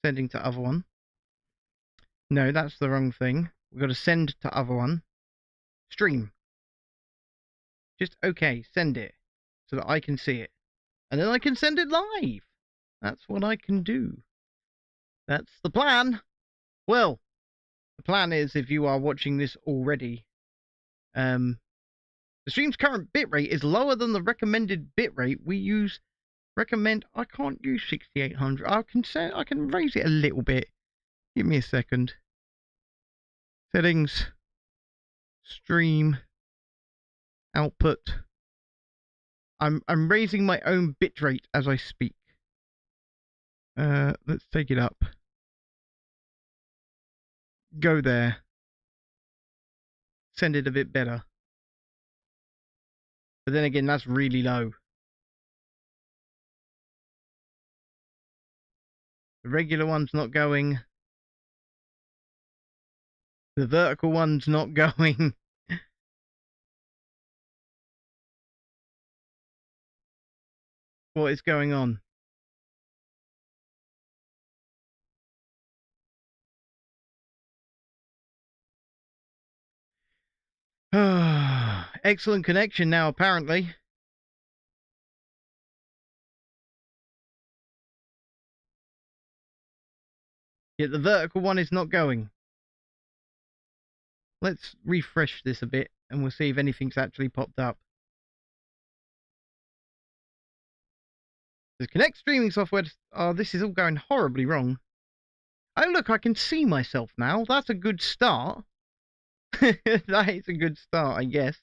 Sending to other one. No, that's the wrong thing. We've got to send to other one. Stream. Just okay, send it so that I can see it. And then I can send it live. That's what I can do. That's the plan. Well, the plan is, if you are watching this already, the stream's current bitrate is lower than the recommended bitrate. We recommend. I can't use 6800. I can raise it a little bit. Give me a second. Settings. Stream. Output. I'm raising my own bitrate as I speak. Let's take it up. Go there. Send it a bit better. But then again, that's really low. The regular one's not going. The vertical one's not going. What is going on? Excellent connection now, apparently. Yet the vertical one is not going. Let's refresh this a bit and we'll see if anything's actually popped up. The Connect streaming software. Oh, this is all going horribly wrong. Oh, look, I can see myself now. That's a good start. That is a good start, I guess.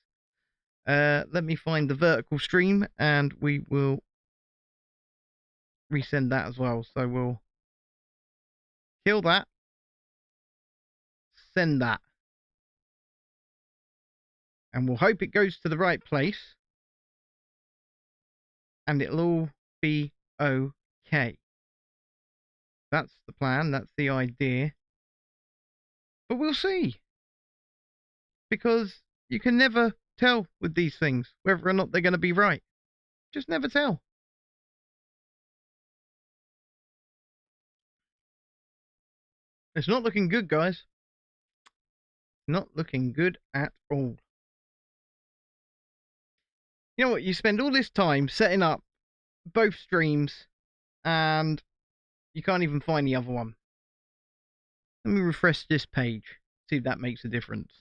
Let me find the vertical stream and we will resend that as well. So we'll kill that. Send that. And we'll hope it goes to the right place. And it'll all be okay. That's the plan. That's the idea. But we'll see. Because you can never tell with these things whether or not they're going to be right. Just never tell. It's not looking good, guys. Not looking good at all. You know what? You spend all this time setting up both streams and you can't even find the other one. Let me refresh this page. See if that makes a difference.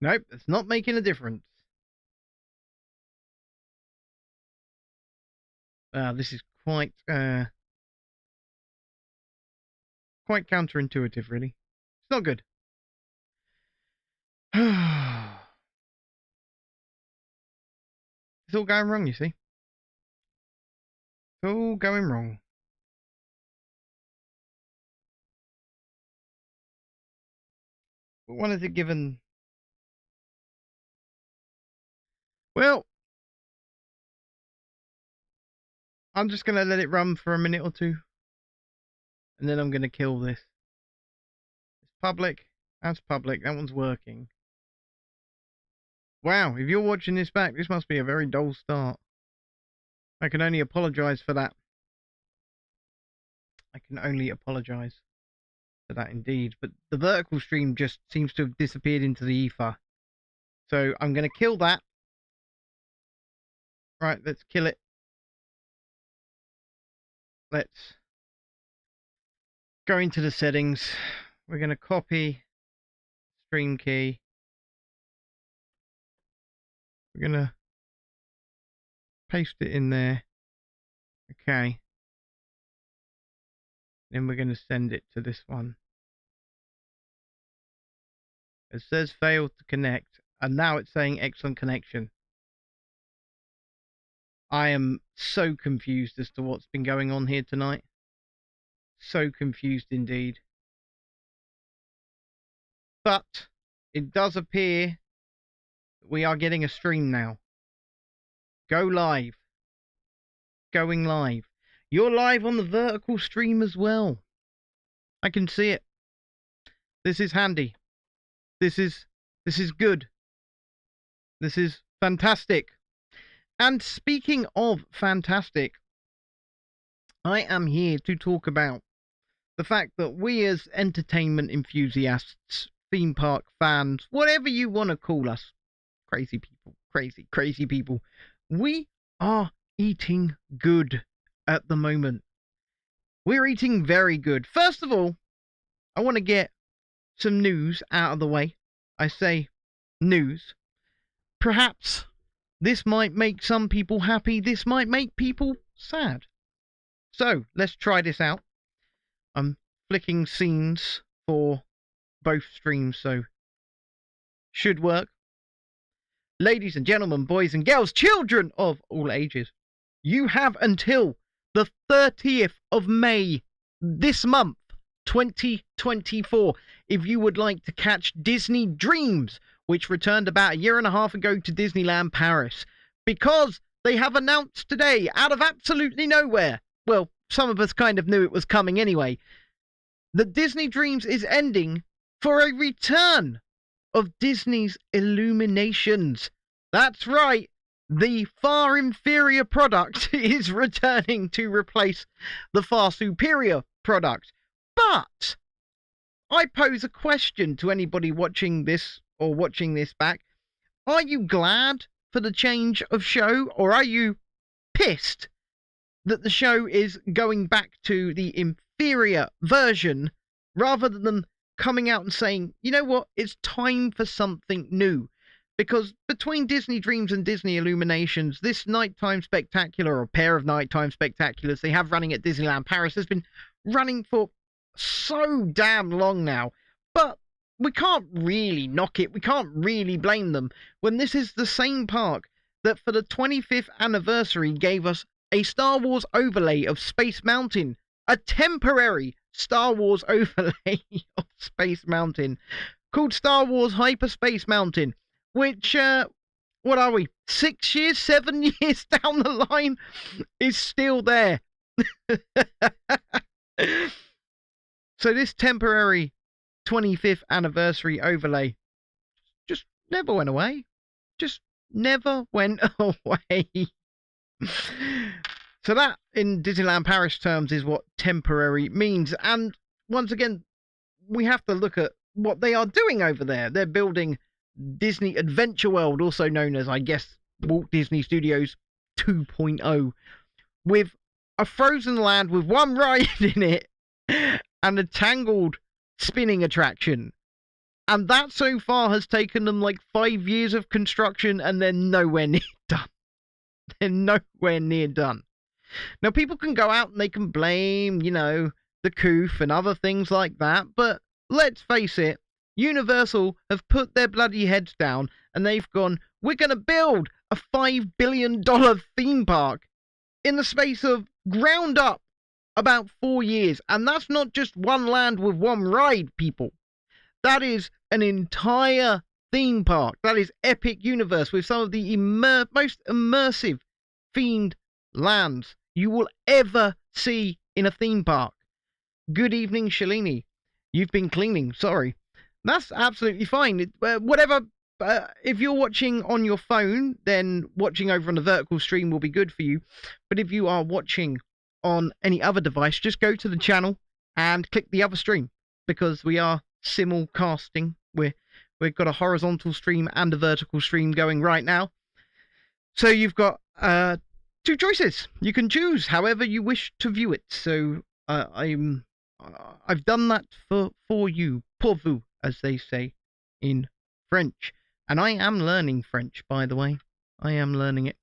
Nope, it's not making a difference. This is quite counterintuitive, really. It's not good. It's all going wrong, you see. It's all going wrong. But when is it given? Well, I'm just going to let it run for a minute or two. And then I'm going to kill this. It's public. That's public. That one's working. Wow, if you're watching this back, this must be a very dull start. I can only apologize for that. I can only apologize for that indeed. But the vertical stream just seems to have disappeared into the ether. So I'm going to kill that. Right, let's kill it. Let's go into the settings. We're going to copy stream key. We're going to paste it in there. Okay. Then we're going to send it to this one. It says failed to connect. And now it's saying excellent connection. I am so confused as to what's been going on here tonight. So confused indeed. But it does appear we are getting a stream now. Go live. Going live. You're live on the vertical stream as well. I can see it. This is handy. This is good. This is fantastic. And speaking of fantastic, I am here to talk about the fact that we as entertainment enthusiasts, theme park fans, whatever you want to call us, crazy people, crazy people, we are eating good at the moment. We're eating very good. First of all, I want to get some news out of the way. I say news. Perhaps this might make some people happy, this might make people sad. So, let's try this out. I'm flicking scenes for both streams, so should work. Ladies and gentlemen, boys and girls, children of all ages, you have until the 30th of May this month, 2024, if you would like to catch Disney Dreams, which returned about a year and a half ago to Disneyland Paris, because they have announced today, out of absolutely nowhere, well, some of us kind of knew it was coming anyway, that Disney Dreams is ending for a return of Disney's Illuminations. That's right, the far inferior product is returning to replace the far superior product. But I pose a question to anybody watching this or watching this back. Are you glad for the change of show, or are you pissed that the show is going back to the inferior version rather than coming out and saying, you know what, it's time for something new? Because between Disney Dreams and Disney Illuminations, this nighttime spectacular, or pair of nighttime spectaculars they have running at Disneyland Paris, has been running for so damn long now. But we can't really knock it. We can't really blame them when this is the same park that for the 25th anniversary gave us a Star Wars overlay of Space Mountain, a temporary Star Wars overlay of Space Mountain called Star Wars Hyperspace Mountain, which, what are we, 6 years, 7 years down the line, is still there. So this temporary 25th anniversary overlay just never went away. Just never went away. So that, in Disneyland Paris terms, is what temporary means. And once again, we have to look at what they are doing over there. They're building Disney Adventure World, also known as, I guess, Walt Disney Studios 2.0, with a frozen land with one ride in it and a Tangled spinning attraction. And that so far has taken them like 5 years of construction, and they're nowhere near done. They're nowhere near done. Now, people can go out and they can blame, you know, the coof and other things like that, but let's face it, Universal have put their bloody heads down and they've gone, we're going to build a $5 billion theme park in the space of ground up about 4 years. And that's not just one land with one ride, people. That is an entire theme park. That is Epic Universe with some of the most immersive themed lands you will ever see in a theme park. Good evening, Shalini. You've been cleaning. Sorry. That's absolutely fine. Whatever. If you're watching on your phone, then watching over on the vertical stream will be good for you. But if you are watching on any other device, just go to the channel and click the other stream, because we are simulcasting. We've got a horizontal stream and a vertical stream going right now. So you've got two choices. You can choose however you wish to view it. So I've done that for you, pour vous, as they say in French. And I am learning French, by the way. I am learning it.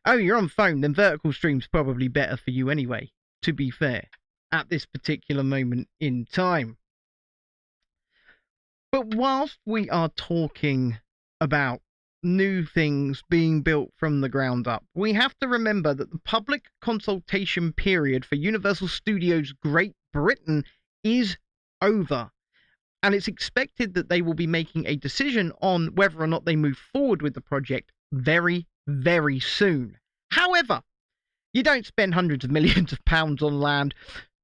Oh, you're on phone, then vertical stream's probably better for you anyway, to be fair, at this particular moment in time. But whilst we are talking about new things being built from the ground up, we have to remember that the public consultation period for Universal Studios Great Britain is over. And it's expected that they will be making a decision on whether or not they move forward with the project very, very soon. However, you don't spend hundreds of millions of pounds on land,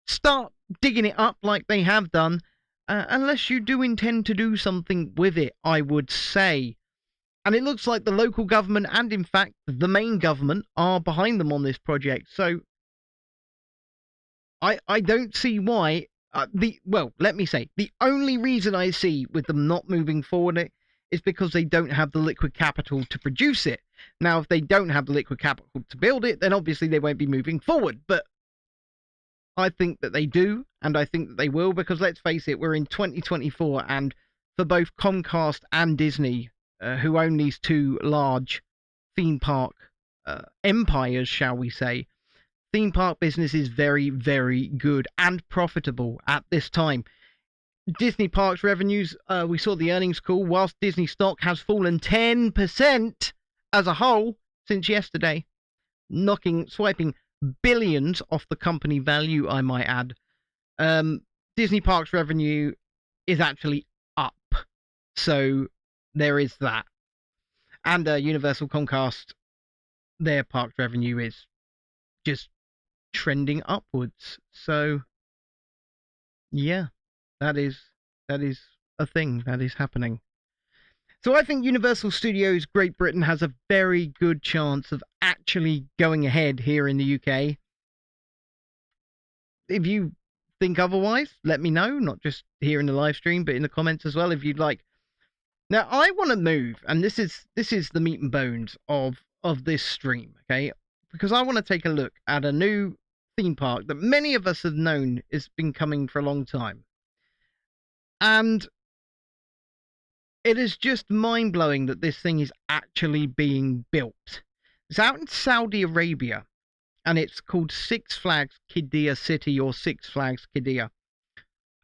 start digging it up like they have done, unless you do intend to do something with it, I would say. And it looks like the local government and, in fact, the main government are behind them on this project. So I don't see why. Let me say, the only reason I see with them not moving forward is because they don't have the liquid capital to produce it. Now, if they don't have the liquid capital to build it, then obviously they won't be moving forward. But I think that they do, and I think that they will, because let's face it, we're in 2024, and for both Comcast and Disney, who own these two large theme park empires, shall we say, theme park business is very, very good and profitable at this time. Disney Parks revenues, we saw the earnings call, whilst Disney stock has fallen 10% as a whole since yesterday, swiping billions off the company value, I might add. Disney Parks revenue is actually up, so there is that. And Universal Comcast, their parks revenue is just trending upwards. So yeah, that is a thing that is happening. So I think Universal Studios Great Britain has a very good chance of actually going ahead here in the UK. If you think otherwise, let me know, not just here in the live stream, but in the comments as well if you'd like. Now I want to move, and this is the meat and bones of this stream, okay? Because I want to take a look at a new theme park that many of us have known has been coming for a long time. And it is just mind-blowing that this thing is actually being built. It's out in Saudi Arabia, and it's called Six Flags Qiddiya City, or Six Flags Qiddiya.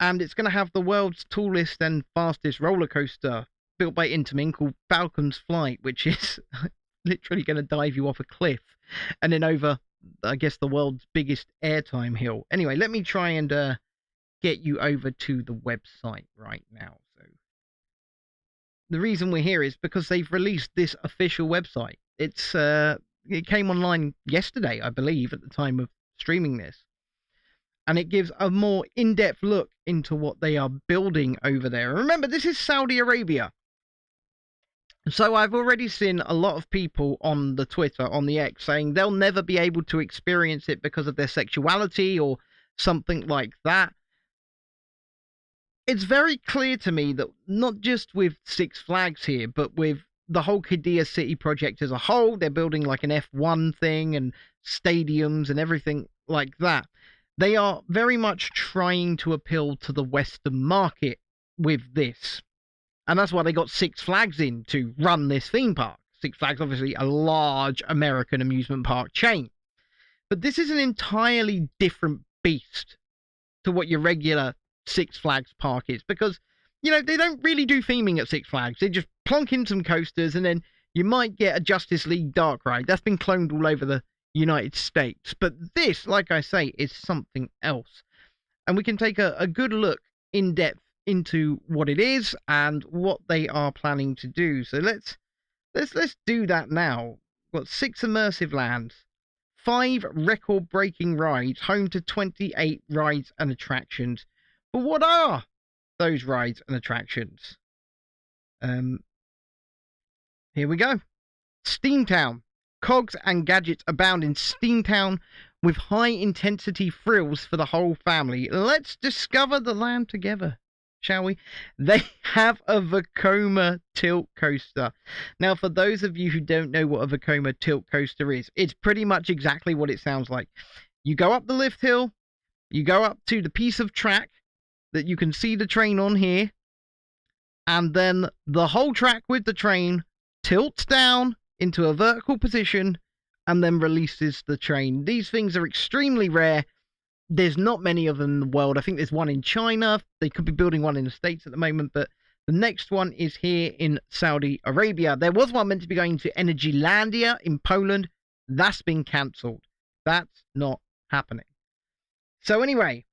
And it's going to have the world's tallest and fastest roller coaster built by Intamin called Falcon's Flight, which is literally going to dive you off a cliff and then over, I guess, the world's biggest airtime hill. Anyway, let me try and get you over to the website right now. So the reason we're here is because they've released this official website. It came online yesterday, I believe, at the time of streaming this. And it gives a more in-depth look into what they are building over there. Remember, this is Saudi Arabia. So I've already seen a lot of people on the Twitter, on the X, saying they'll never be able to experience it because of their sexuality or something like that. It's very clear to me that not just with Six Flags here, but with the whole Qiddiya City project as a whole, they're building like an F1 thing and stadiums and everything like that. They are very much trying to appeal to the Western market with this. And that's why they got Six Flags in to run this theme park. Six Flags, obviously, a large American amusement park chain. But this is an entirely different beast to what your regular Six Flags park is. Because, you know, they don't really do theming at Six Flags. They just plonk in some coasters and then you might get a Justice League dark ride. That's been cloned all over the United States. But this, like I say, is something else. And we can take a good look in depth into what it is and what they are planning to do. So let's do that now. We've got 6 immersive lands, 5 record-breaking rides, home to 28 rides and attractions. But what are those rides and attractions? Here we go. Steamtown. Cogs and gadgets abound in Steamtown with high-intensity thrills for the whole family. Let's discover the land together, shall we? They have a Vekoma tilt coaster. Now, for those of you who don't know what a Vekoma tilt coaster is, it's pretty much exactly what it sounds like. You go up the lift hill, you go up to the piece of track that you can see the train on here, and then the whole track with the train tilts down into a vertical position and then releases the train. These things are extremely rare. There's not many of them in the world. I think there's one in China. They could be building one in the States at the moment, but the next one is here in Saudi Arabia. There was one meant to be going to Energylandia in Poland. That's been cancelled. That's not happening. So anyway,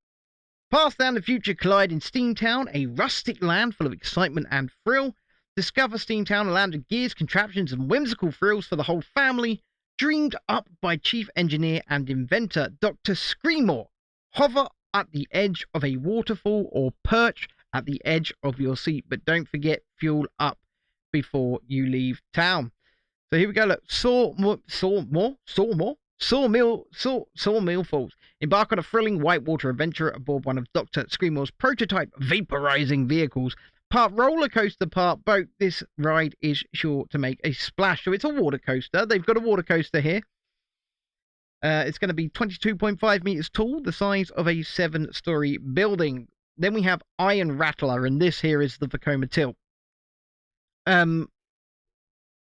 Past and the future collide in Steamtown, a rustic land full of excitement and thrill. Discover Steamtown, a land of gears, contraptions, and whimsical thrills for the whole family. Dreamed up by chief engineer and inventor Dr. Screamore. Hover at the edge of a waterfall or perch at the edge of your seat. But don't forget, fuel up before you leave town. So here we go. Look, saw more. Sawmill Falls. Embark on a thrilling whitewater adventure aboard one of Dr. Screamore's prototype vaporizing vehicles. Part roller coaster, part boat. This ride is sure to make a splash. So it's a water coaster. They've got a water coaster here. It's going to be 22.5 meters tall, the size of a 7-story building. Then we have Iron Rattler, and this here is the Vekoma Tilt.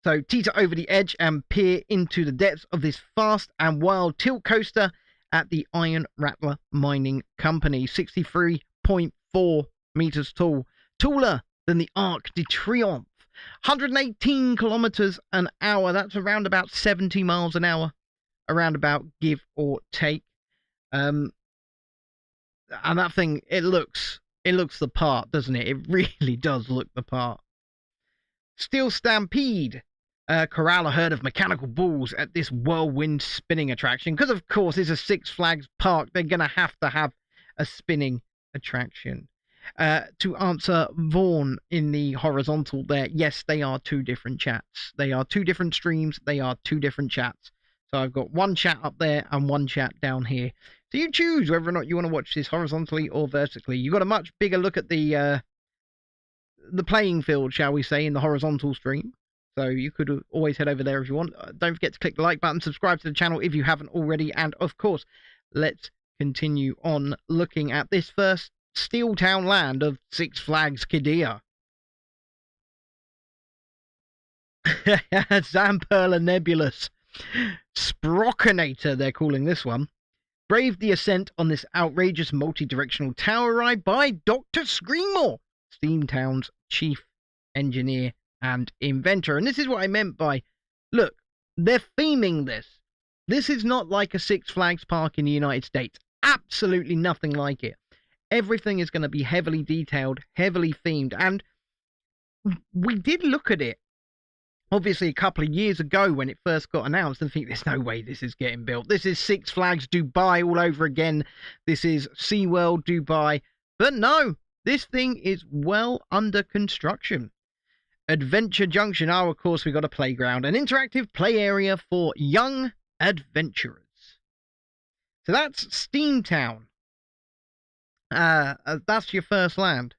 So teeter over the edge and peer into the depths of this fast and wild tilt coaster at the Iron Rattler Mining Company. 63.4 meters tall, taller than the Arc de Triomphe. 118 kilometers an hour. That's around about 70 miles an hour, around about, give or take. And that thing, it looks the part, doesn't it? It really does look the part. Steel Stampede. Corral a herd of mechanical bulls at this whirlwind spinning attraction. Because, of course, it's a Six Flags park. They're going to have a spinning attraction. To answer Vaughn in the horizontal there, yes, they are 2 different chats. They are 2 different streams. They are 2 different chats. So I've got 1 chat up there and 1 chat down here. So you choose whether or not you want to watch this horizontally or vertically. You've got a much bigger look at the playing field, shall we say, in the horizontal stream. So you could always head over there if you want. Don't forget to click the like button, subscribe to the channel if you haven't already, and of course, let's continue on looking at this first steel town land of Six Flags Qiddiya. Zamperla Nebulous. Sprockinator, they're calling this one. Brave the ascent on this outrageous multi-directional tower ride by Dr. Screamore, Steamtown's chief engineer and inventor. And this is what I meant by, look, they're theming this. This is not like a Six Flags park in the United States. Absolutely nothing like it. Everything is going to be heavily detailed, heavily themed. And we did look at it, obviously, a couple of years ago when it first got announced, and think there's no way this is getting built. This is Six Flags Dubai all over again. This is SeaWorld Dubai. But no, this thing is well under construction. Adventure Junction. Oh, of course, we got a playground, an interactive play area for young adventurers. So that's Steamtown. That's your first land.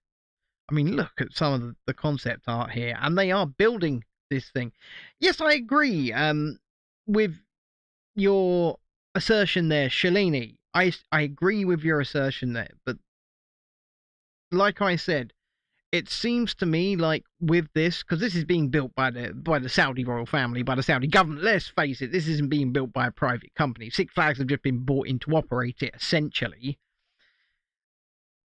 I mean, look at some of the concept art here, and they are building this thing. Yes, I agree with your assertion there, Shalini. I agree with your assertion there, but like I said, it seems to me like with this, because this is being built by the Saudi royal family, by the Saudi government. Let's face it, this isn't being built by a private company. Six Flags have just been bought in to operate it, essentially.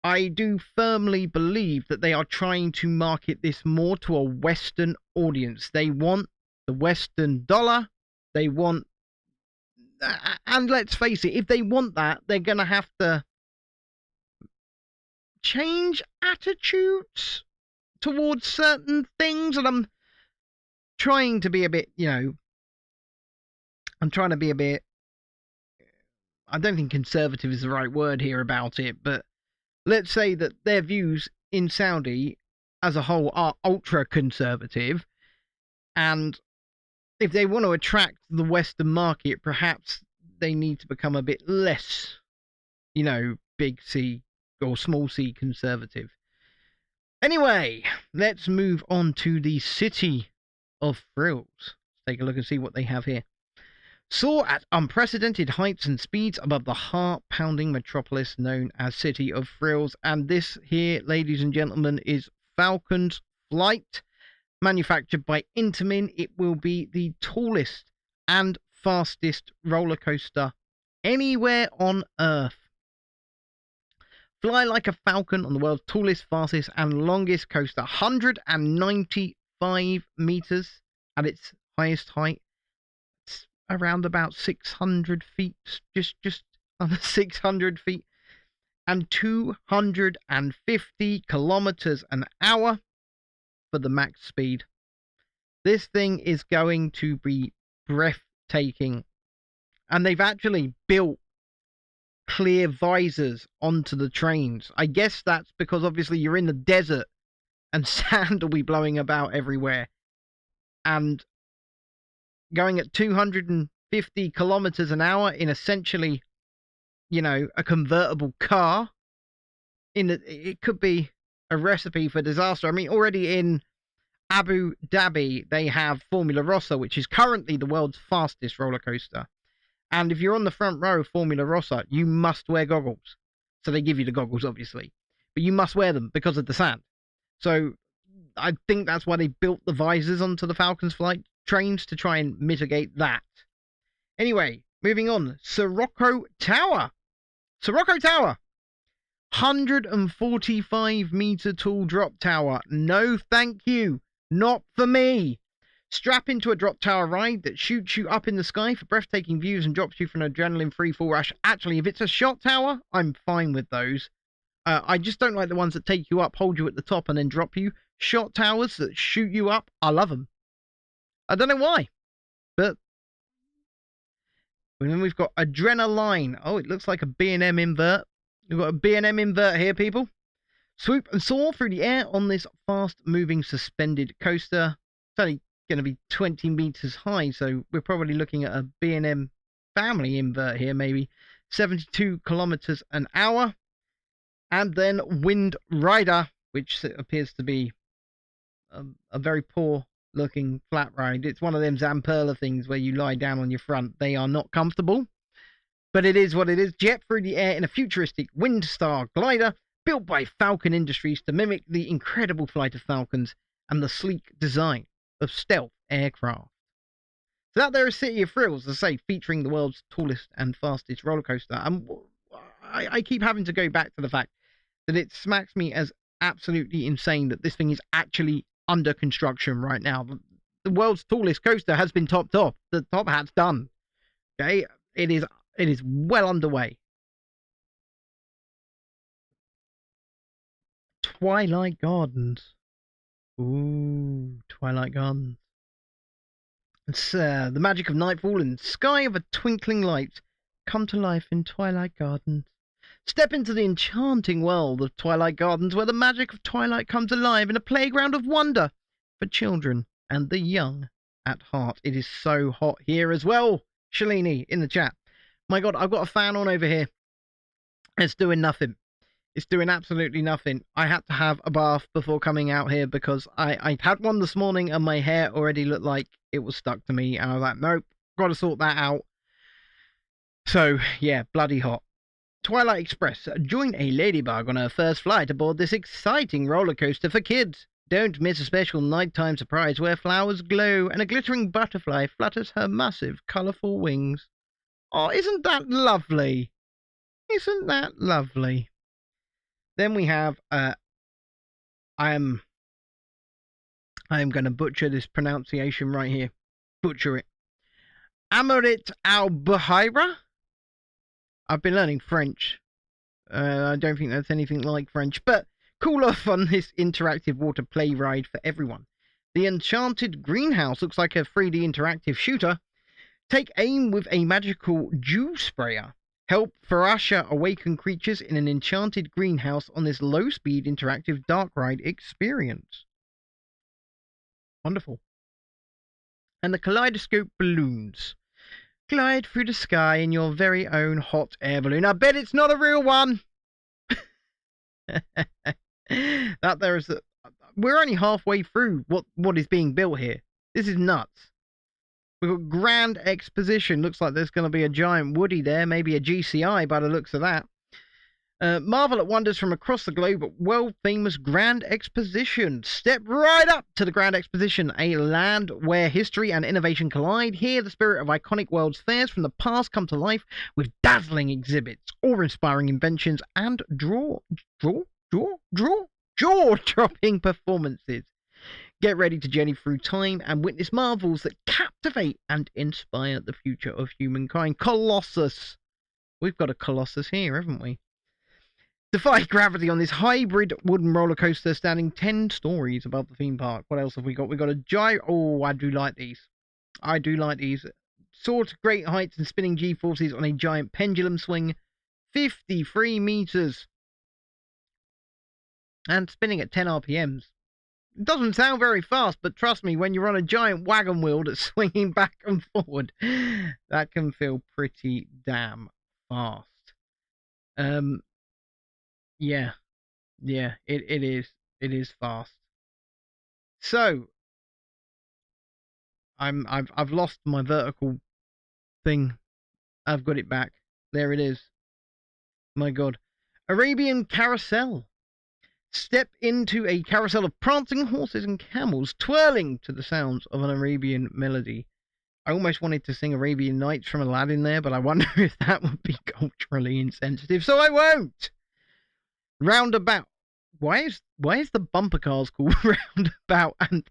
I do firmly believe that they are trying to market this more to a Western audience. They want the Western dollar. They want, and let's face it, if they want that, they're going to have to change attitudes towards certain things. And I'm trying to be a bit, I don't think conservative is the right word here about it, but let's say that their views in Saudi as a whole are ultra-conservative, and if they want to attract the Western market, perhaps they need to become a bit less, big C or small c conservative. Anyway, let's move on to the City of Thrills. Let's take a look and see what they have here. Soar at unprecedented heights and speeds above the heart-pounding metropolis known as City of Thrills. And this here, ladies and gentlemen, is Falcon's Flight. Manufactured by Intamin, it will be the tallest and fastest roller coaster anywhere on Earth. Fly like a falcon on the world's tallest, fastest, and longest coaster. 195 meters at its highest height. It's around about 600 feet, just under 600 feet, and 250 kilometers an hour for the max speed. This thing is going to be breathtaking, and they've actually built clear visors onto the trains. I guess that's because obviously you're in the desert and sand will be blowing about everywhere, and going at 250 50 kilometers an hour in essentially, a convertible car. It could be a recipe for disaster. I mean, already in Abu Dhabi, they have Formula Rossa, which is currently the world's fastest roller coaster. And if you're on the front row of Formula Rossa, you must wear goggles. So they give you the goggles, obviously. But you must wear them because of the sand. So I think that's why they built the visors onto the Falcon's flight trains, to try and mitigate that. Anyway, moving on. Sirocco Tower. 145 meter tall drop tower. No, thank you. Not for me. Strap into a drop tower ride that shoots you up in the sky for breathtaking views and drops you for an adrenaline free fall rush. Actually, if it's a shot tower, I'm fine with those. I just don't like the ones that take you up, hold you at the top, and then drop you. Shot towers that shoot you up, I love them. I don't know why, but... And then we've got Adrenaline. Oh, it looks like a B&M invert. We've got a B&M invert here, people. Swoop and soar through the air on this fast-moving suspended coaster. It's only going to be 20 meters high, so we're probably looking at a B&M family invert here, maybe 72 kilometers an hour. And then Wind Rider, which appears to be a very poor-looking flat ride. It's one of them Zamperla things where you lie down on your front. They are not comfortable, but it is what it is. Jet through the air in a futuristic Windstar glider built by Falcon Industries to mimic the incredible flight of falcons and the sleek design of stealth aircraft. So that there is City of Thrills, as I say, featuring the world's tallest and fastest roller coaster. And I keep having to go back to the fact that it smacks me as absolutely insane that this thing is actually under construction right now. The world's tallest coaster has been topped off. The top hat's done. Okay, it is well underway. Twilight Gardens. Ooh, Twilight Gardens. It's the magic of nightfall and sky of a twinkling light come to life in Twilight Gardens. Step into the enchanting world of Twilight Gardens, where the magic of twilight comes alive in a playground of wonder for children and the young at heart. It is so hot here as well. Shalini in the chat. My God, I've got a fan on over here. It's doing nothing. It's doing absolutely nothing. I had to have a bath before coming out here because I had one this morning and my hair already looked like it was stuck to me. And I was like, nope, got to sort that out. So, yeah, bloody hot. Twilight Express. Join a ladybug on her first flight aboard this exciting roller coaster for kids. Don't miss a special nighttime surprise where flowers glow and a glittering butterfly flutters her massive, colourful wings. Oh, isn't that lovely? Isn't that lovely? Then we have, I am going to butcher this pronunciation right here. Butcher it. Amarit al-Buhaira? I've been learning French. I don't think that's anything like French, but cool off on this interactive water play ride for everyone. The Enchanted Greenhouse looks like a 3D interactive shooter. Take aim with a magical dew sprayer. Help Farasha awaken creatures in an enchanted greenhouse on this low-speed interactive dark ride experience. Wonderful. And the Kaleidoscope Balloons. Glide through the sky in your very own hot air balloon. I bet it's not a real one. We're only halfway through what is being built here. This is nuts. We've got Grand Exposition. Looks like there's going to be a giant Woody there. Maybe a GCI by the looks of that. Marvel at wonders from across the globe at world-famous Grand Exposition. Step right up to the Grand Exposition, a land where history and innovation collide. Here, the spirit of iconic world's fairs from the past come to life with dazzling exhibits, awe-inspiring inventions, and jaw-dropping performances. Get ready to journey through time and witness marvels that captivate and inspire the future of humankind. Colossus. We've got a Colossus here, haven't we? Defy gravity on this hybrid wooden roller coaster standing 10 stories above the theme park. What else have we got? We've got a gyro. Oh, I do like these. I do like these. Soar to great heights and spinning G-forces on a giant pendulum swing. 53 meters. And spinning at 10 RPMs. It doesn't sound very fast, but trust me, when you're on a giant wagon wheel that's swinging back and forward, that can feel pretty damn fast. Yeah, it is. It is fast. So I've lost my vertical thing. I've got it back. There it is. My God. Arabian carousel. Step into a carousel of prancing horses and camels, twirling to the sounds of an Arabian melody. I almost wanted to sing Arabian Nights from Aladdin there, but I wonder if that would be culturally insensitive, so I won't. Roundabout. Why is the bumper cars called Roundabout? And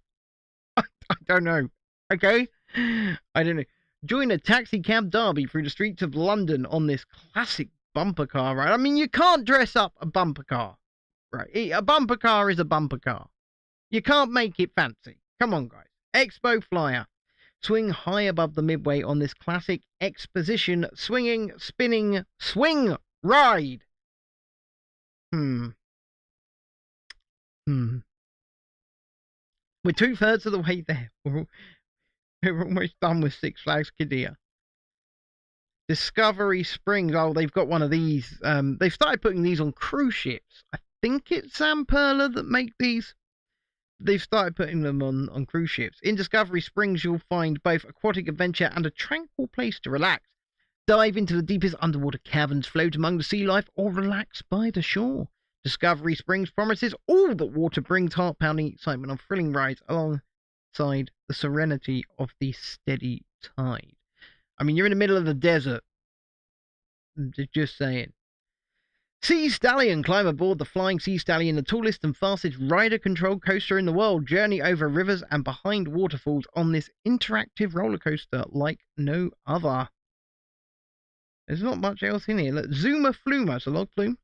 I don't know. Okay, I don't know. Join a taxi cab derby through the streets of London on this classic bumper car ride. I mean, you can't dress up a bumper car, right? A bumper car is a bumper car. You can't make it fancy. Come on, guys. Expo Flyer. Swing high above the midway on this classic exposition swinging, spinning, swing ride. We're 2/3 of the way there. We're almost done with Six Flags Qiddiya. Discovery Springs. Oh, they've got one of these. They've started putting these on cruise ships. I think it's Sam Perla that make these. They've started putting them on cruise ships. In Discovery Springs, you'll find both aquatic adventure and a tranquil place to relax. Dive into the deepest underwater caverns, float among the sea life, or relax by the shore. Discovery Springs promises all that water brings, heart-pounding excitement on thrilling rides alongside the serenity of the steady tide. I mean, you're in the middle of the desert. Just saying. Sea Stallion. Climb aboard the Flying Sea Stallion, the tallest and fastest rider-controlled coaster in the world. Journey over rivers and behind waterfalls on this interactive roller coaster like no other. There's not much else in here. Look, Zuma Fluma. It's a log flume.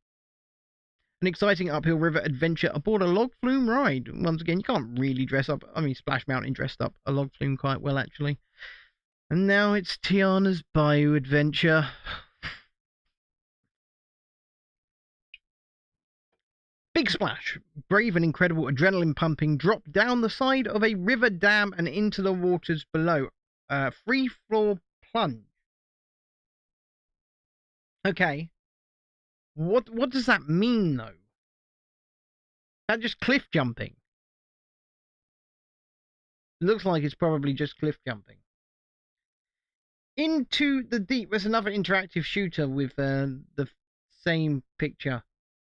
An exciting uphill river adventure aboard a log flume ride. Once again, you can't really dress up. I mean, Splash Mountain dressed up a log flume quite well, actually. And now it's Tiana's Bayou adventure. Big splash. Brave and incredible adrenaline pumping. Drop down the side of a river dam and into the waters below. Free floor plunge. Okay. What does that mean, though? That just cliff jumping? It looks like it's probably just cliff jumping. Into the Deep. There's another interactive shooter with the same picture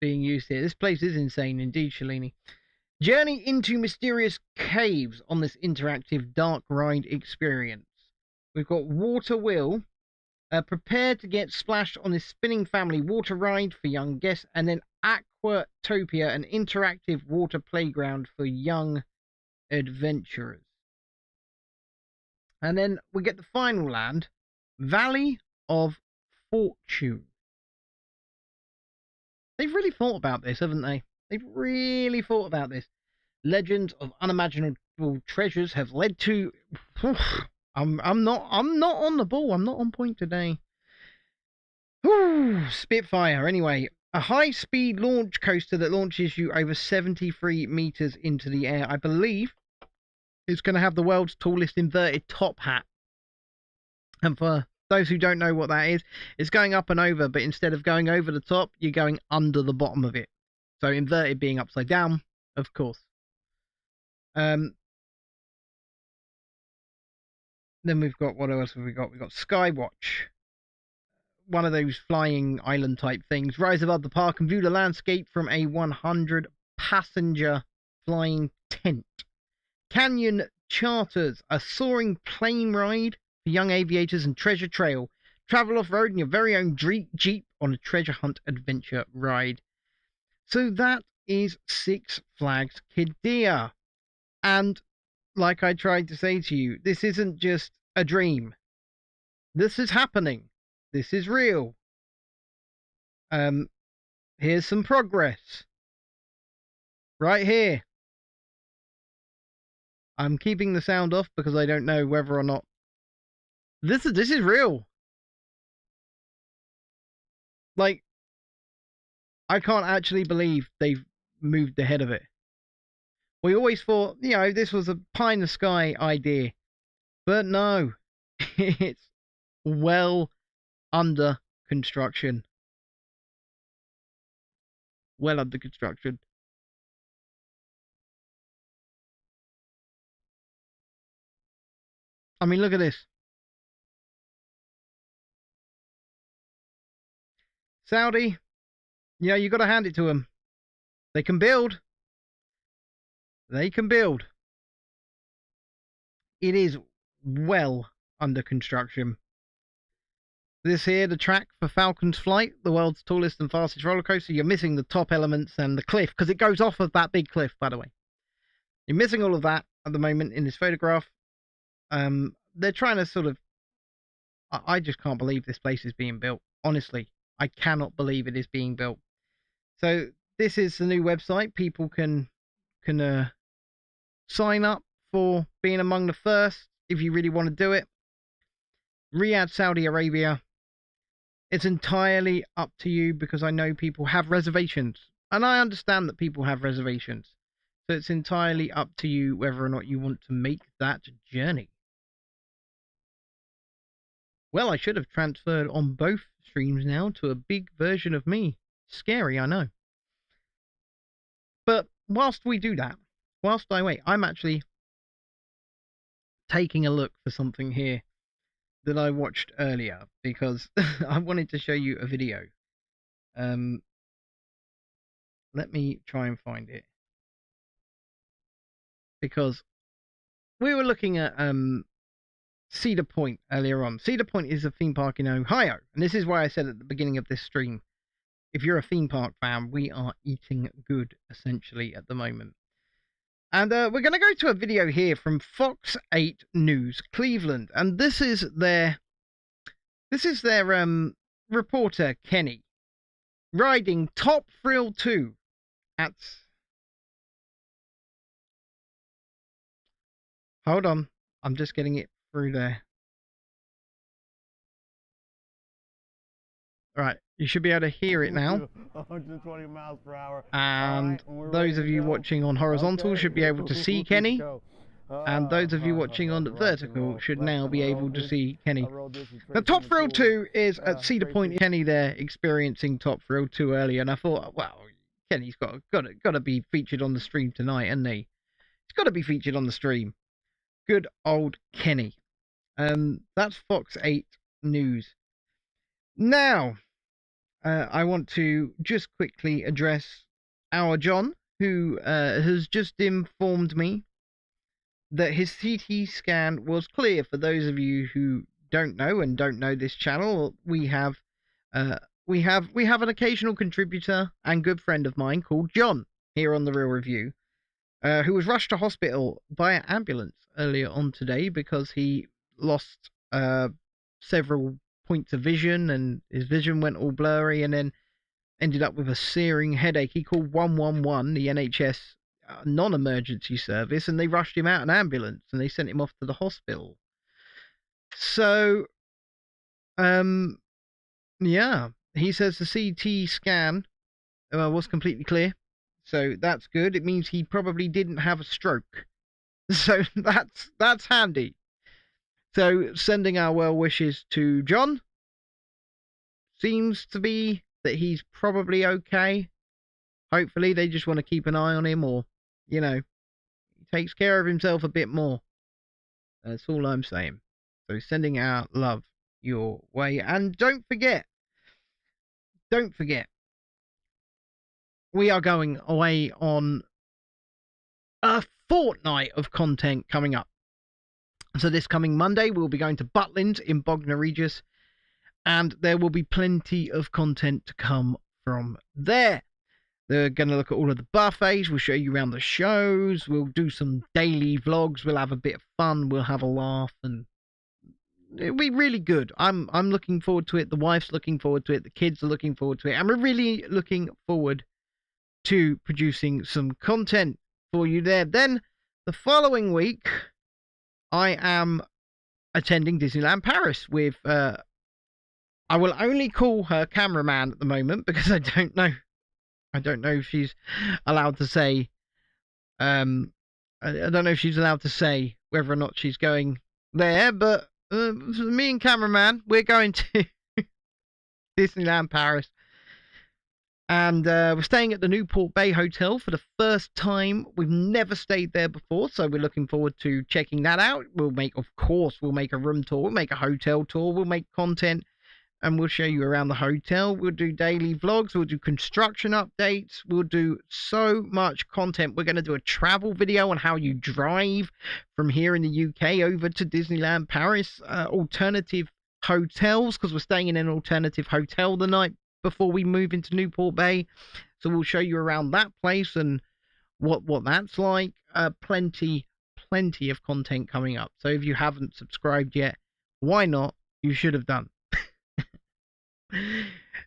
being used here. This place is insane indeed, Shalini. Journey into mysterious caves on this interactive dark ride experience. We've got Water Wheel. Prepare to get splashed on this spinning family water ride for young guests. And then Aquatopia, an interactive water playground for young adventurers. And then we get the final land, Valley of Fortune. They've really thought about this, haven't they? They've really thought about this. Legends of unimaginable treasures have led to. I'm not on the ball. I'm not on point today. Spitfire. Anyway, a high-speed launch coaster that launches you over 73 meters into the air. I believe it's going to have the world's tallest inverted top hat. And for those who don't know what that is, it's going up and over, but instead of going over the top, you're going under the bottom of it. So inverted being upside down, of course. Then we've got, what else have we got? We've got Skywatch. One of those flying island type things. Rise above the park and view the landscape from a 100-passenger flying tent. Canyon Charters, a soaring plane ride for young aviators, and Treasure Trail. Travel off-road in your very own Jeep on a treasure hunt adventure ride. So that is Six Flags Qiddiya. And like I tried to say to you, this isn't just a dream. This is happening. This is real. Here's some progress. Right here. I'm keeping the sound off because I don't know whether or not this is real. Like, I can't actually believe they've moved ahead of it. We always thought, this was a pie in the sky idea. But no, it's well under construction. Well under construction. I mean, look at this. Saudi, you got to hand it to them. They can build. They can build. It is well under construction. This here, the track for Falcon's Flight, the world's tallest and fastest roller coaster. You're missing the top elements and the cliff, because it goes off of that big cliff, by the way. You're missing all of that at the moment in this photograph. They're trying to sort of... I just can't believe this place is being built. Honestly, I cannot believe it is being built. So this is the new website. People can sign up for being among the first if you really want to do it. Riyadh, Saudi Arabia. It's entirely up to you, because I know people have reservations, and I understand that people have reservations. So it's entirely up to you whether or not you want to make that journey. Well, I should have transferred on both streams now to a big version of me. Scary, I know. But whilst we do that, whilst I wait, I'm actually taking a look for something here that I watched earlier, because I wanted to show you a video. Let me try and find it, because we were looking at Cedar Point earlier on. Cedar Point is a theme park in Ohio, and this is why I said at the beginning of this stream, if you're a theme park fan, we are eating good essentially at the moment. And we're going to go to a video here from Fox 8 News Cleveland, and this is their reporter Kenny riding Top Thrill 2 at... Hold on, I'm just getting it through there. Right, you should be able to hear it now. 120 miles per hour. And those of you watching on horizontal should be able to see Kenny. And those of you watching on the vertical should now be able to see Kenny. Now, Top Thrill 2 is at Cedar Point. Kenny there experiencing Top Thrill 2 earlier, and I thought, well, Kenny's got to be featured on the stream tonight, hasn't he? He's got to be featured on the stream. Good old Kenny. That's Fox 8 News. Now, I want to just quickly address our John, who has just informed me that his CT scan was clear. For those of you who don't know this channel, we have an occasional contributor and good friend of mine called John here on The Real Review, who was rushed to hospital by an ambulance earlier on today because he lost several points of vision, and his vision went all blurry, and then ended up with a searing headache. He called 111, the NHS non-emergency service, and they rushed him out an ambulance and they sent him off to the hospital. So yeah, he says the CT scan was completely clear, so that's good. It means he probably didn't have a stroke, so that's handy. So sending our well wishes to John. Seems to be that he's probably okay. Hopefully they just want to keep an eye on him, or he takes care of himself a bit more. That's all I'm saying. So sending our love your way. And don't forget, we are going away on a fortnight of content coming up. So this coming Monday, we'll be going to Butlins in Bognor Regis, and there will be plenty of content to come from there. They're going to look at all of the buffets. We'll show you around the shows. We'll do some daily vlogs. We'll have a bit of fun. We'll have a laugh, and it'll be really good. I'm looking forward to it. The wife's looking forward to it. The kids are looking forward to it. And we're really looking forward to producing some content for you there. Then the following week, I am attending Disneyland Paris with, I will only call her cameraman at the moment because I don't know if she's allowed to say I don't know if she's allowed to say whether or not she's going there, but me and cameraman, we're going to Disneyland Paris. And we're staying at the Newport Bay Hotel for the first time. We've never stayed there before, so we're looking forward to checking that out. Of course, we'll make a room tour, we'll make a hotel tour, we'll make content, and we'll show you around the hotel. We'll do daily vlogs, we'll do construction updates, we'll do so much content. We're going to do a travel video on how you drive from here in the UK over to Disneyland Paris, alternative hotels, because we're staying in an alternative hotel the night before we move into Newport Bay. So we'll show you around that place and what that's like. Plenty of content coming up. So if you haven't subscribed yet, why not? You should have done.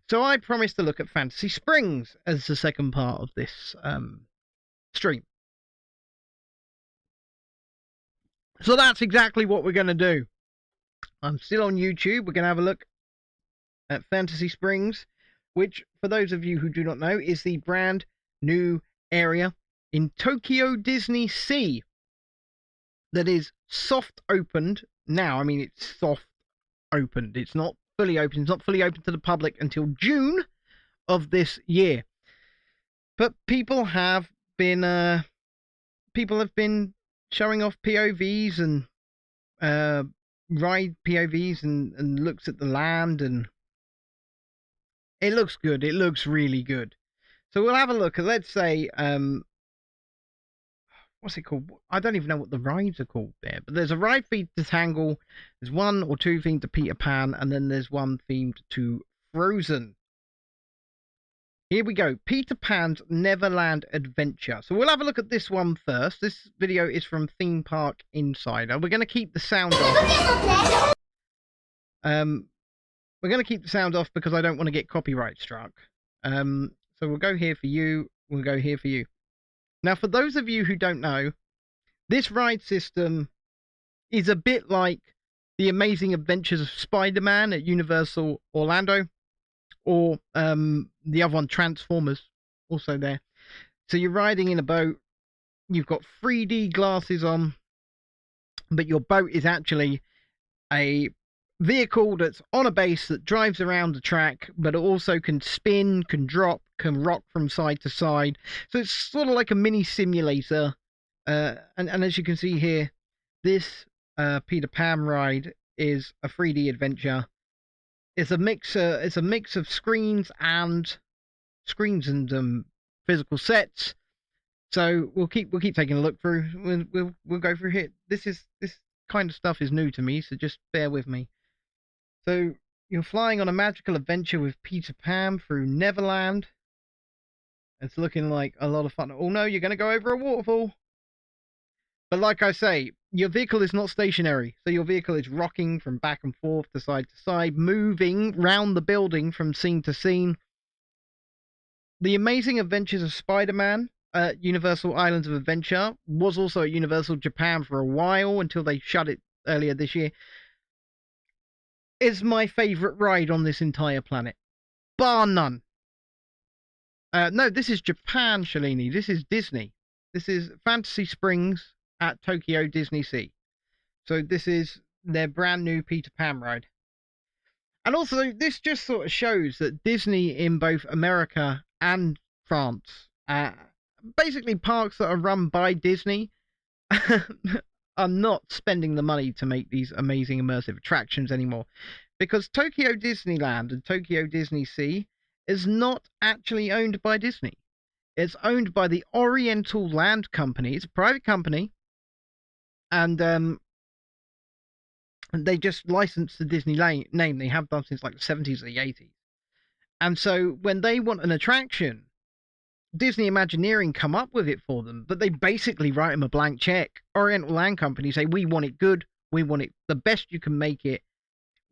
So I promised to look at Fantasy Springs as the second part of this stream. So that's exactly what we're going to do. I'm still on YouTube. We're going to have a look at Fantasy Springs, which, for those of you who do not know, is the brand new area in Tokyo Disney Sea that is soft opened now. I mean, it's soft opened. It's not fully open. It's not fully open to the public until June of this year. But people have been showing off POVs and ride POVs and looks at the land, and it looks good. It looks really good. So we'll have a look at, let's say, what's it called? I don't even know what the rides are called there. But there's a ride themed to Tangle. There's one or two themed to Peter Pan. And then there's one themed to Frozen. Here we go. Peter Pan's Neverland Adventure. So we'll have a look at this one first. This video is from Theme Park Insider. We're going to keep the sound off. We're going to keep the sound off because I don't want to get copyright struck. So we'll go here for you. We'll go here for you. Now, for those of you who don't know, this ride system is a bit like the Amazing Adventures of Spider-Man at Universal Orlando, or the other one, Transformers, also there. So you're riding in a boat, you've got 3D glasses on, but your boat is actually a vehicle that's on a base that drives around the track, but it also can spin, can drop, can rock from side to side. So it's sort of like a mini simulator. And as you can see here, this Peter Pan ride is a 3D adventure. It's a mix of screens and physical sets. So we'll keep taking a look through. We'll go through here. This kind of stuff is new to me, so just bear with me. So you're flying on a magical adventure with Peter Pan through Neverland. It's looking like a lot of fun. Oh no, you're going to go over a waterfall. But like I say, your vehicle is not stationary. So your vehicle is rocking from back and forth to side, moving round the building from scene to scene. The Amazing Adventures of Spider-Man at Universal Islands of Adventure was also at Universal Japan for a while until they shut it earlier this year. Is my favourite ride on this entire planet, bar none. No, this is Japan, Shalini. This is Disney. This is Fantasy Springs at Tokyo Disney Sea. So this is their brand new Peter Pan ride. And also, this just sort of shows that Disney in both America and France, basically parks that are run by Disney, are not spending the money to make these amazing immersive attractions anymore. Because Tokyo Disneyland and Tokyo Disney Sea is not actually owned by Disney. It's owned by the Oriental Land Company. It's a private company. And they just licensed the Disney name. They have done since like the 70s or the 80s. And so when they want an attraction, Disney Imagineering come up with it for them, but they basically write them a blank check. Oriental Land Company say, we want it good, we want it the best you can make it,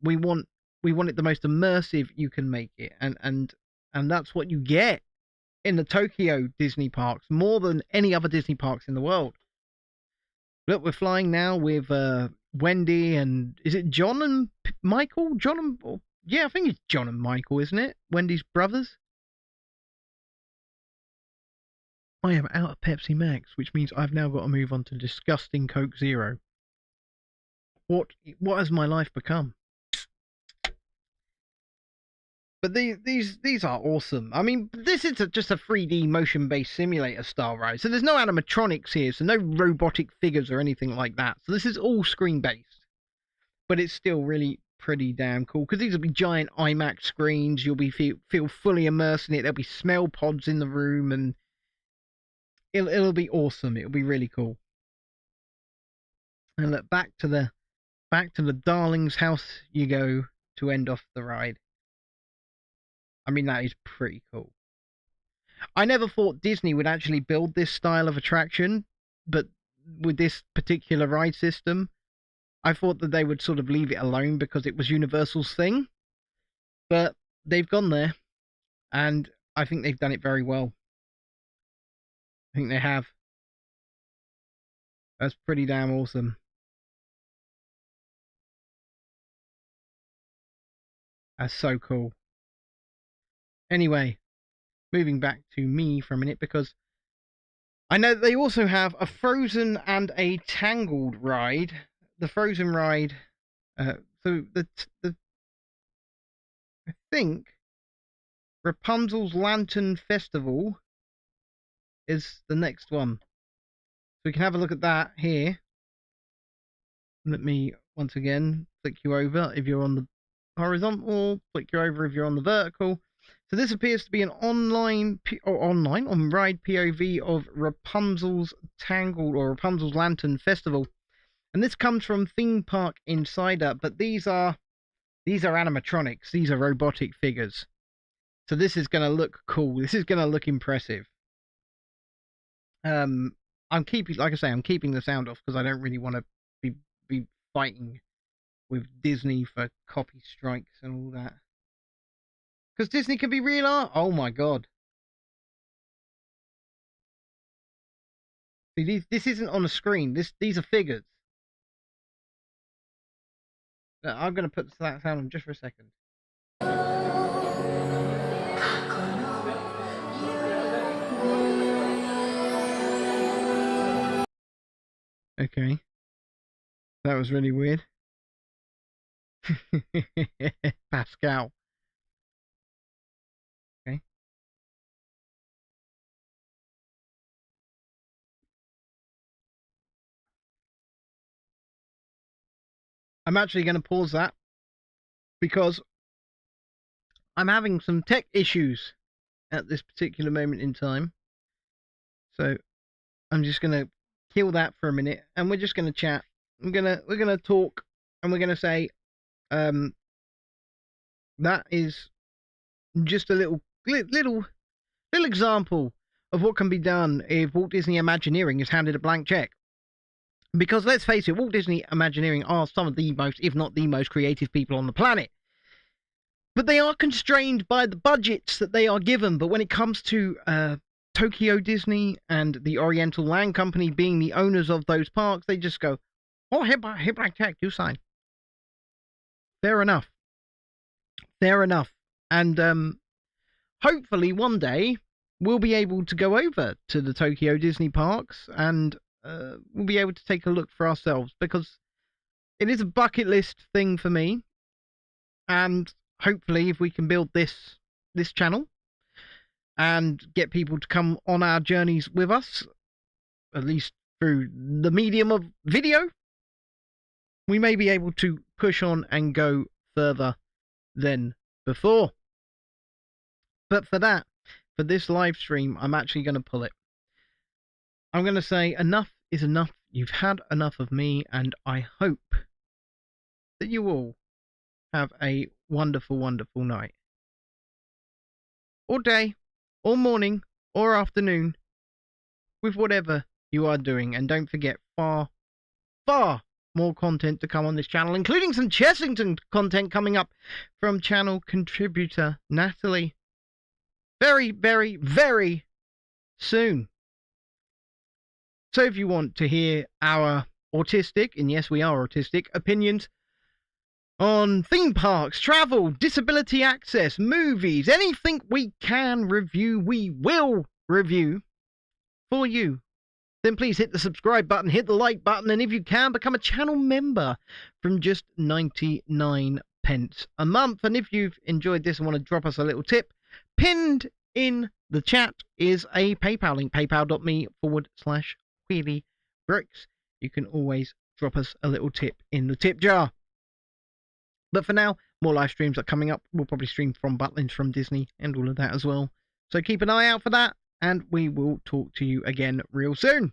we want it the most immersive you can make it, and that's what you get in the Tokyo Disney parks, more than any other Disney parks in the world. Look, we're flying now with Wendy and, is it John and Michael? Yeah, I think it's John and Michael, isn't it? Wendy's brothers. I am out of Pepsi Max, which means I've now got to move on to disgusting Coke Zero. What has my life become? But these are awesome. I mean, this is just a 3D motion-based simulator style ride. So there's no animatronics here, so no robotic figures or anything like that. So this is all screen-based. But it's still really pretty damn cool, because these will be giant IMAX screens. You'll be feel fully immersed in it. There'll be smell pods in the room, and it'll be awesome. It'll be really cool. And look, back to the darling's house you go to end off the ride. I mean, that is pretty cool. I never thought Disney would actually build this style of attraction, but with this particular ride system, I thought that they would sort of leave it alone because it was Universal's thing. But they've gone there, and I think they've done it very well. I think they have. That's pretty damn awesome. That's so cool. Anyway, moving back to me for a minute, because I know they also have a Frozen and a Tangled ride. The Frozen ride, so the I think Rapunzel's Lantern Festival is the next one. So we can have a look at that here. Let me once again flick you over if you're on the horizontal, flick you over if you're on the vertical. So this appears to be an on ride POV of Rapunzel's Tangled or Rapunzel's Lantern Festival. And this comes from Theme Park Insider, but these are animatronics. These are robotic figures. So this is going to look cool. This is going to look impressive. I'm keeping the sound off because I don't really want to be fighting with Disney for copy strikes and all that. Because Disney can be real art. Oh my god. See, this isn't on a screen. These are figures. I'm going to put that sound on just for a second. Okay. That was really weird. Pascal. Okay. I'm actually going to pause that because I'm having some tech issues at this particular moment in time. So I'm just going to kill that for a minute and we're just going to chat. We're going to talk and we're going to say that is just a little example of what can be done if Walt Disney Imagineering is handed a blank check. Because let's face it, Walt Disney Imagineering are some of the most, if not the most, creative people on the planet. But they are constrained by the budgets that they are given. But when it comes to Tokyo Disney and the Oriental Land Company being the owners of those parks, they just go, oh, here blank check, you sign. Fair enough. And hopefully one day we'll be able to go over to the Tokyo Disney parks and we'll be able to take a look for ourselves, because it is a bucket list thing for me. And hopefully if we can build this channel and get people to come on our journeys with us, at least through the medium of video, we may be able to push on and go further than before. But for this live stream, I'm actually going to pull it. I'm going to say enough is enough. You've had enough of me, and I hope that you all have a wonderful, wonderful night. Or day, or morning, or afternoon, with whatever you are doing. And don't forget, far, far more content to come on this channel, including some Chessington content coming up from channel contributor Natalie. Very, very, very soon. So if you want to hear our autistic, and yes, we are autistic, opinions on theme parks, travel, disability access, movies, anything we can review, we will review. for you, then please hit the subscribe button, hit the like button, and if you can, become a channel member from just 99 pence a month. And if you've enjoyed this and want to drop us a little tip, pinned in the chat is a PayPal link, paypal.me/QuiddyBricks. You can always drop us a little tip in the tip jar. But for now, more live streams are coming up. We'll probably stream from Butlins, from Disney, and all of that as well. So keep an eye out for that, and we will talk to you again real soon.